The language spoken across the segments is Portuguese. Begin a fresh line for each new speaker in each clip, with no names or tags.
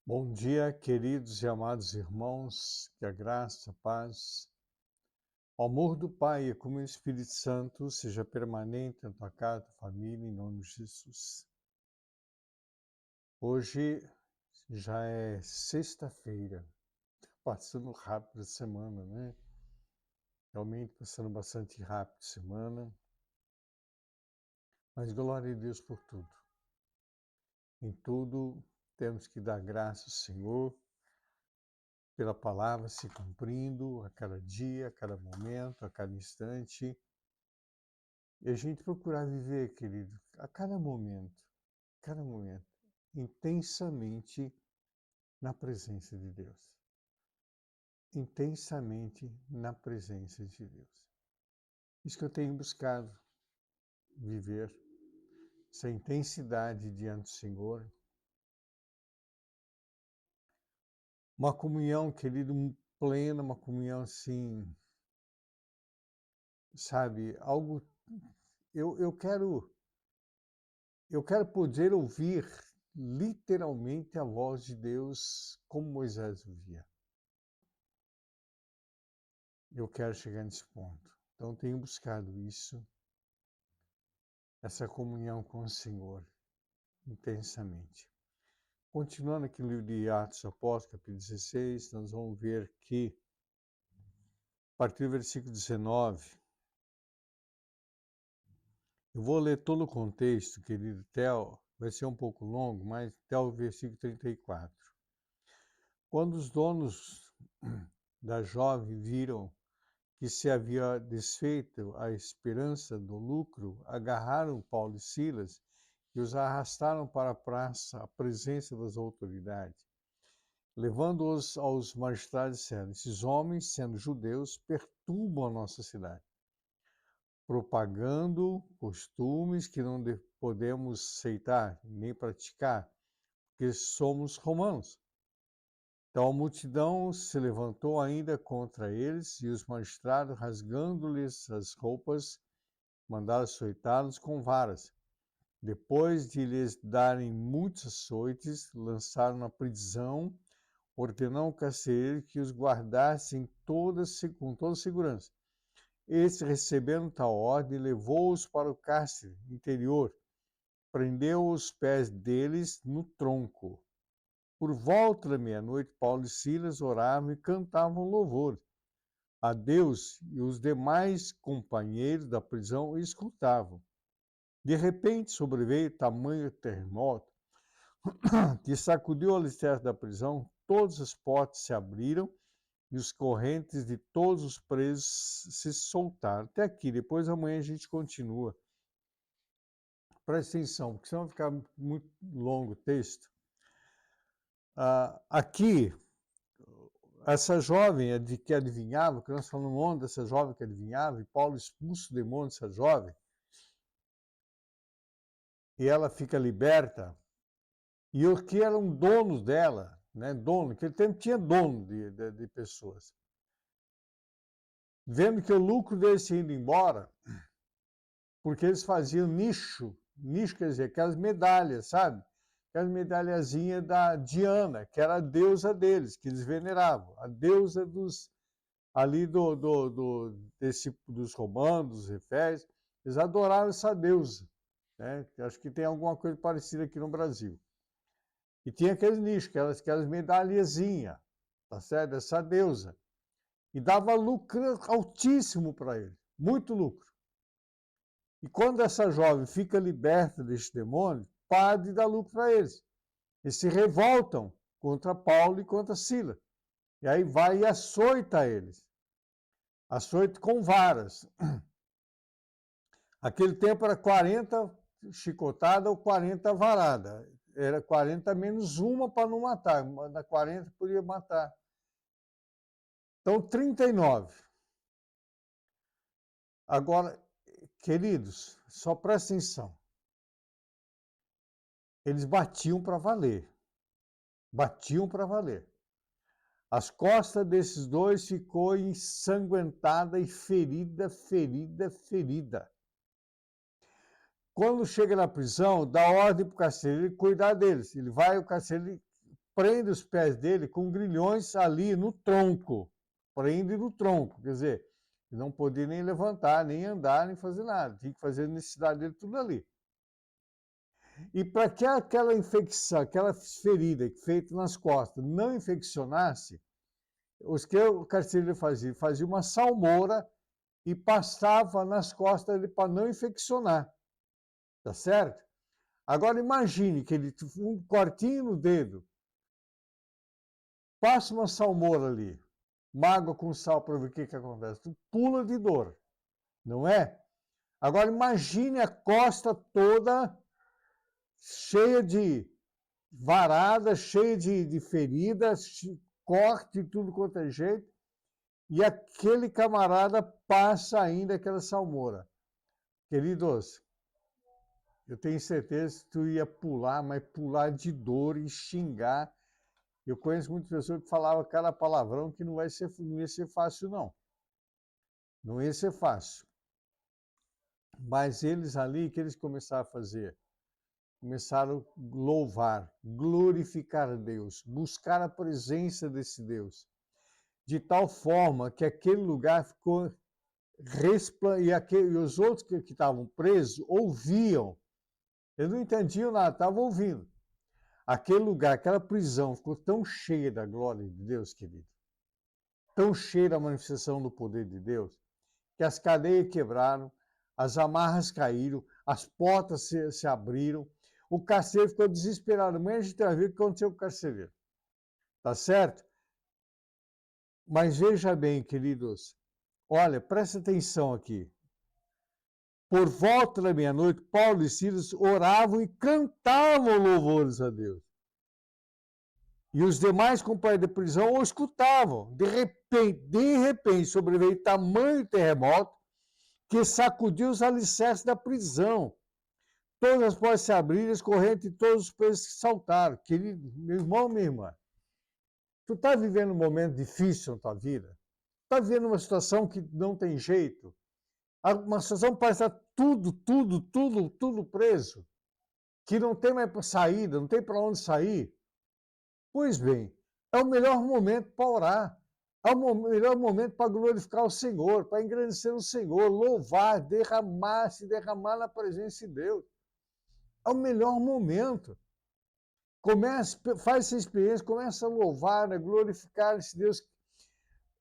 Bom dia, queridos e amados irmãos, que a graça, a paz, o amor do Pai e como o Espírito Santo seja permanente na tua casa, tua família, em nome de Jesus. Hoje já é sexta-feira, passando rápido a semana, né? Realmente passando bastante rápido a semana, mas glória a Deus por tudo. Em tudo temos que dar graça ao Senhor, pela palavra se cumprindo a cada dia, a cada momento, a cada instante. E a gente procurar viver, querido, a cada momento, intensamente na presença de Deus. Intensamente na presença de Deus. Isso que eu tenho buscado, viver essa intensidade diante do Senhor. Uma comunhão, querido, plena, uma comunhão assim, sabe, algo. Eu quero poder ouvir literalmente a voz de Deus como Moisés ouvia. Eu quero chegar nesse ponto. Então, tenho buscado isso, essa comunhão com o Senhor, intensamente. Continuando aqui no livro de Atos Apóstolos, capítulo 16, nós vamos ver que, a partir do versículo 19, eu vou ler todo o contexto, querido Theo, vai ser um pouco longo, mas até o versículo 34. Quando os donos da jovem viram que se havia desfeito a esperança do lucro, agarraram Paulo e Silas e os arrastaram para a praça, à presença das autoridades. Levando-os aos magistrados, disseram: esses homens, sendo judeus, perturbam a nossa cidade, propagando costumes que não podemos aceitar nem praticar, porque somos romanos. Então a multidão se levantou ainda contra eles, e os magistrados, rasgando-lhes as roupas, mandaram açoitá-los com varas. Depois de lhes darem muitos açoites, lançaram na prisão, ordenando ao carcereiro que os guardassem com toda segurança. Este, recebendo tal ordem, levou-os para o cárcere interior, prendeu os pés deles no tronco. Por volta da meia-noite, Paulo e Silas oravam e cantavam louvor a Deus, e os demais companheiros da prisão escutavam. De repente sobreveio tamanho terremoto que sacudiu o alicerce da prisão, todas as portas se abriram e os correntes de todos os presos se soltaram. Até aqui, depois amanhã a gente continua. Presta atenção, porque senão vai ficar muito longo o texto. Aqui, essa jovem que adivinhava, que nós falamos ontem dessa jovem que adivinhava, e Paulo expulsa o demônio dessa jovem, e ela fica liberta, e os que eram donos dela, né, dono, naquele tempo tinha dono de pessoas, vendo que o lucro deles tinha ido embora, porque eles faziam nicho quer dizer, aquelas medalhas, sabe? Aquelas medalhazinhas da Diana, que era a deusa deles, que eles veneravam, a deusa ali dos romanos, dos efésios, eles adoravam essa deusa, né? Acho que tem alguma coisa parecida aqui no Brasil. E tinha aqueles nichos, aquelas medalhazinhas, tá certo? Essa deusa. E dava lucro altíssimo para ele, muito lucro. E quando essa jovem fica liberta deste demônio, para de dar lucro para eles. Eles se revoltam contra Paulo e contra Sila. E aí vai e açoita eles. Açoite com varas. Aquele tempo era 40 chicotada ou 40 varada. Era 40 menos uma para não matar. Na 40 podia matar. Então, 39. Agora, queridos, só presta atenção. Eles batiam para valer. Batiam para valer. As costas desses dois ficou ensanguentada e ferida. Quando chega na prisão, dá ordem para o carcereiro cuidar deles. Ele vai, o carcereiro prende os pés dele com grilhões ali no tronco. Prende no tronco, quer dizer, não podia nem levantar, nem andar, nem fazer nada. Tinha que fazer a necessidade dele tudo ali. E para que aquela infecção, aquela ferida feita nas costas não infeccionasse, os que o carcereiro fazia? Fazia uma salmoura e passava nas costas dele para não infeccionar. Tá certo? Agora imagine que ele um cortinho no dedo, passa uma salmoura ali, uma água com sal para ver o que acontece. Tu pula de dor, não é? Agora imagine a costa toda cheia de varada, cheia de feridas, corte, tudo quanto é jeito, e aquele camarada passa ainda aquela salmoura. Queridos, eu tenho certeza que tu ia pular, mas pular de dor e xingar. Eu conheço muitas pessoas que falavam cada palavrão que não ia ser fácil, não. Não ia ser fácil. Mas eles ali, o que eles começaram a fazer? Começaram a louvar, glorificar a Deus, buscar a presença desse Deus. De tal forma que aquele lugar ficou e os outros que estavam presos ouviam. Eles não entendiam nada, estavam ouvindo. Aquele lugar, aquela prisão ficou tão cheia da glória de Deus, querido, tão cheia da manifestação do poder de Deus, que as cadeias quebraram, as amarras caíram, as portas se abriram, o carcereiro ficou desesperado. Amanhã a gente vai ver o que aconteceu com o carcereiro. Tá certo? Mas veja bem, queridos, olha, presta atenção aqui. Por volta da meia-noite, Paulo e Silas oravam e cantavam louvores a Deus. E os demais companheiros da prisão o escutavam. De repente sobreveio tamanho terremoto que sacudiu os alicerces da prisão. Todas as portas se abriram, as correntes e todos os presos saltaram. Querido, meu irmão, minha irmã, tu está vivendo um momento difícil na tua vida? Está vivendo uma situação que não tem jeito? Uma situação que parece estar tudo preso, que não tem mais saída, não tem para onde sair. Pois bem, é o melhor momento para orar. É o melhor momento para glorificar o Senhor, para engrandecer o Senhor, louvar, se derramar na presença de Deus. É o melhor momento. Comece, faz essa experiência, começa a louvar, a glorificar esse Deus.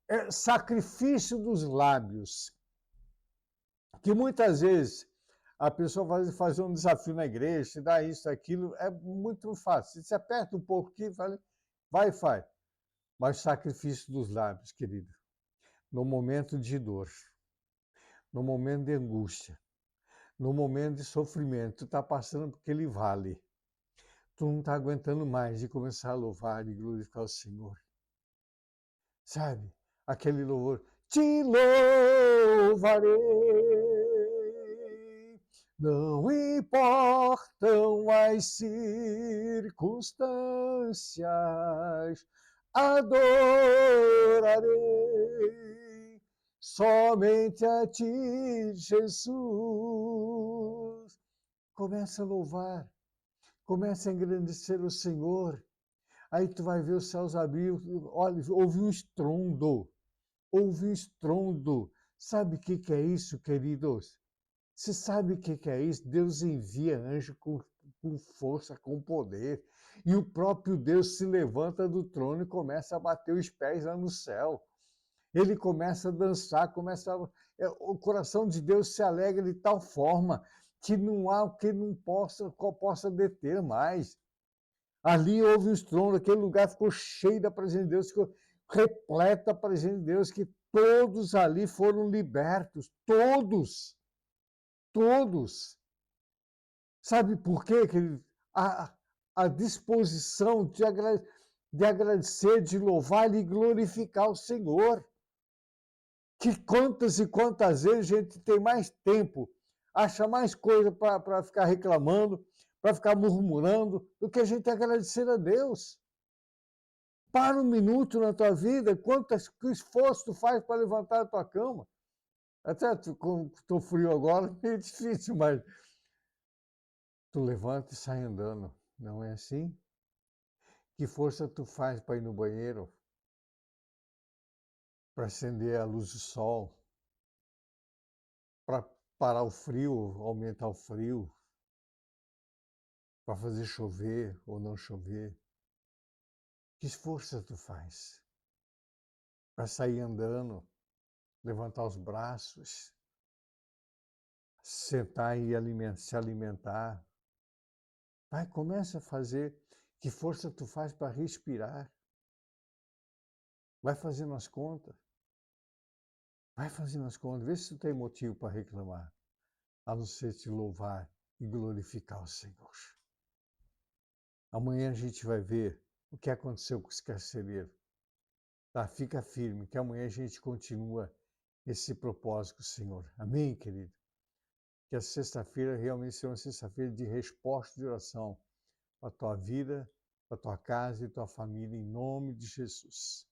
É sacrifício dos lábios. Que muitas vezes a pessoa vai fazer um desafio na igreja, se dá isso, aquilo, é muito fácil. Você aperta um pouco aqui, vai e faz. Mas sacrifício dos lábios, querido, no momento de dor, no momento de angústia, no momento de sofrimento, tu está passando por aquele vale, tu não está aguentando mais de começar a louvar e glorificar o Senhor. Sabe? Aquele louvor, te louvarei, não importam as circunstâncias, adorarei somente a ti, Jesus. Começa a louvar, começa a engrandecer o Senhor. Aí tu vai ver os céus abrir, olha, houve um estrondo. Houve um estrondo. Sabe o que é isso, queridos? Você sabe o que é isso? Deus envia anjo com força, com poder. E o próprio Deus se levanta do trono e começa a bater os pés lá no céu. Ele começa a dançar, o coração de Deus se alegra de tal forma que não há o que não possa deter mais. Ali houve um estrondo, aquele lugar ficou cheio da presença de Deus, ficou repleto da presença de Deus, que todos ali foram libertos, todos. Sabe por quê, querido? A disposição de agradecer, de louvar e glorificar o Senhor. Que quantas e quantas vezes a gente tem mais tempo, acha mais coisa para ficar reclamando, para ficar murmurando, do que a gente agradecer a Deus. Para um minuto na tua vida, que esforço tu faz para levantar a tua cama. Até estou frio agora, é difícil, mas tu levanta e sai andando, não é assim? Que força tu faz para ir no banheiro, para acender a luz do sol, para parar o frio, aumentar o frio, para fazer chover ou não chover? Que força tu faz para sair andando, levantar os braços, sentar e se alimentar? Vai, começa a fazer. Que força tu faz para respirar? Vai fazendo as contas. Vai fazendo as contas. Vê se tu tem motivo para reclamar, a não ser te louvar e glorificar o Senhor. Amanhã a gente vai ver o que aconteceu com os carcereiros. Tá? Fica firme, que amanhã a gente continua esse propósito com o Senhor. Amém, querido? Que a sexta-feira realmente seja uma sexta-feira de resposta de oração para a tua vida, para a tua casa e tua família, em nome de Jesus.